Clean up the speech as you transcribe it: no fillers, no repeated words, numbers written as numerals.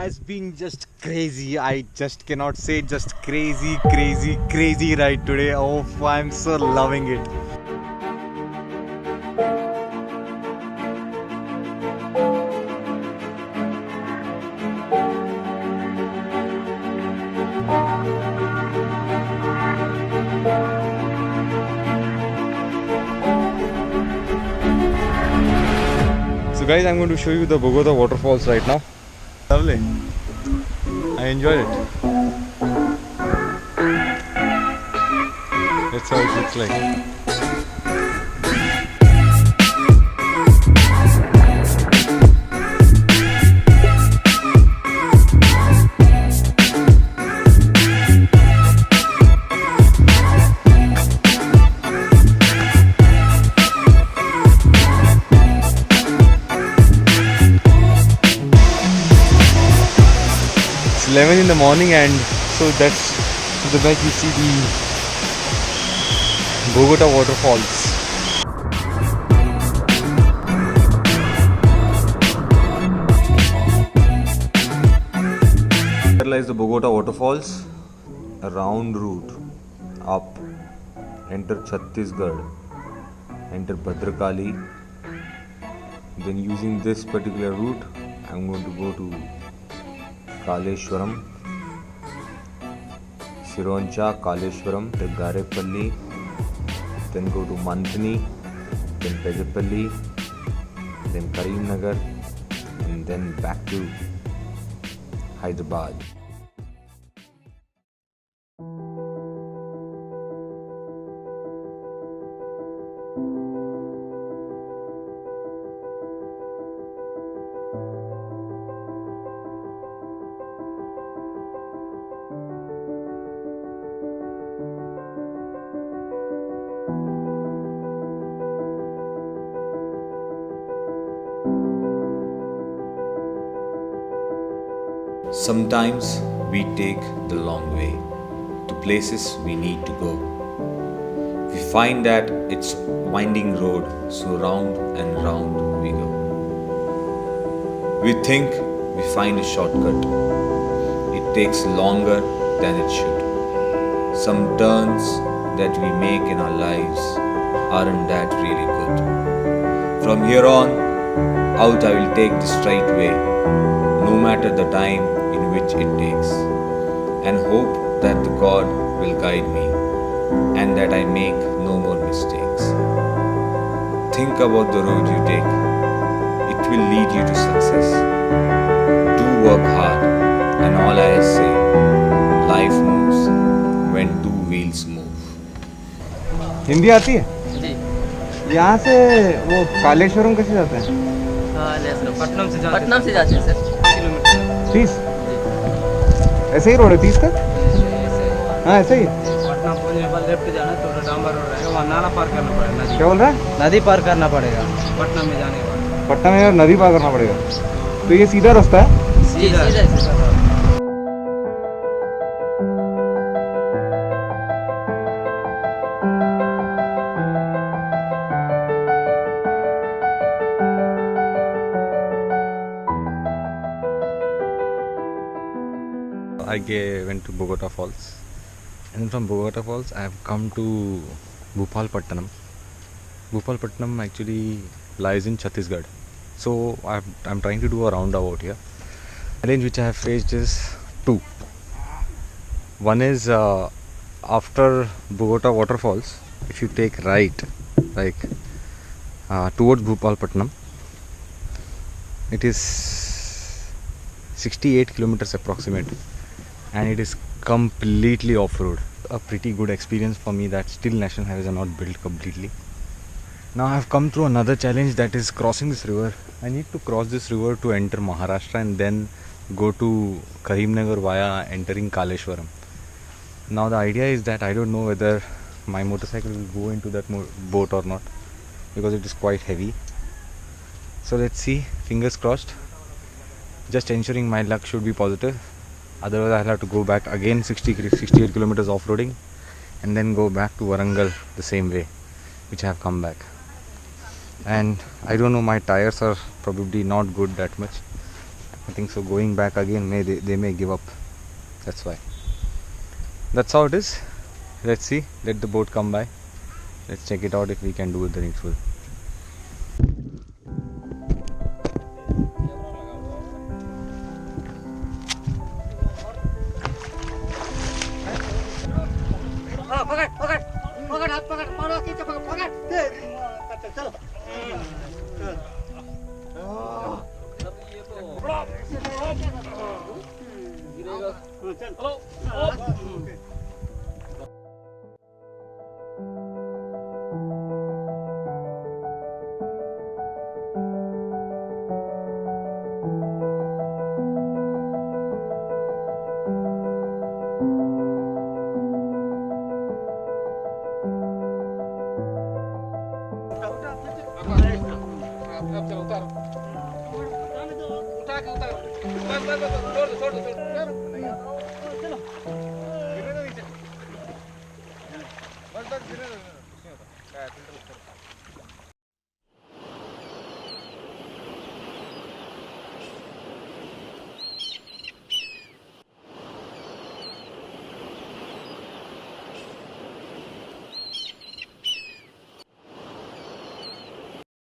has been just crazy. I just cannot say, just crazy, crazy, crazy ride today. Oh, I'm so loving it. So guys, I'm going to show you the Bogota waterfalls right now. Lovely. I enjoyed it. That's how it looks like. 11 in the morning, and so that's the back you see the Bogota waterfalls. Here lies the Bogota waterfalls, a round route up, enter Chhattisgarh, enter Bhadrakali. Then using this particular route, I'm going to go to Kaleshwaram, Sironcha, Kaleshwaram, then Garepalli, then go to Mantini, then Pejapalli, then Karimnagar, and then back to Hyderabad. Sometimes we take the long way to places we need to go. We find that it's winding road, so round and round we go. We think we find a shortcut. It takes longer than it should. Some turns that we make in our lives aren't that really good. From here on out, I will take the straight way, no matter the time in which it takes, and hope that the God will guide me and that I make no more mistakes. Think about the road you take. It will lead you to success. Do work hard, and all I say, life moves when two wheels move. Hindi आती है? जी। यहाँ से वो कालेश्वरम कैसे जाते हैं? पटना से जाते हैं सर, किलोमीटर 30? ऐसे ही रोड है 30 तक? हाँ ऐसे ही। पटना पहुंचने के बाद लेफ्ट जाना तो डांबर रोड रहेगा, वहाँ नाला पार करना पड़ेगा। क्या बोल रहा है? नदी पार करना पड़ेगा पटना में जाने के बाद। पटना में नदी पार करना पड़ेगा, तो ये सीधा रास्ता है? सीधा सीधा। I went to Bogota Falls, and from Bogota Falls I have come to Bhupalpatnam. Bhupalpatnam actually lies in Chhattisgarh, so I'm trying to do a roundabout here. The challenge which I have faced is two. One is after Bogota waterfalls, if you take right, like towards Bhupalpatnam, it is 68 kilometers approximate, and it is completely off-road. A pretty good experience for me that still national highways are not built completely. Now I have come through another challenge, that is crossing this river. I need to cross this river to enter Maharashtra and then go to Karimnagar via entering Kaleshwaram. Now the idea is that I don't know whether my motorcycle will go into that boat or not, because it is quite heavy. So let's see, fingers crossed. Just ensuring my luck should be positive. Otherwise I'll have to go back again 68 kilometers off-roading and then go back to Warangal the same way which I have come back. And I don't know, my tires are probably not good that much. I think so. Going back again, they may give up. That's why. That's how it is. Let's see. Let the boat come by. Let's check it out if we can do the needful.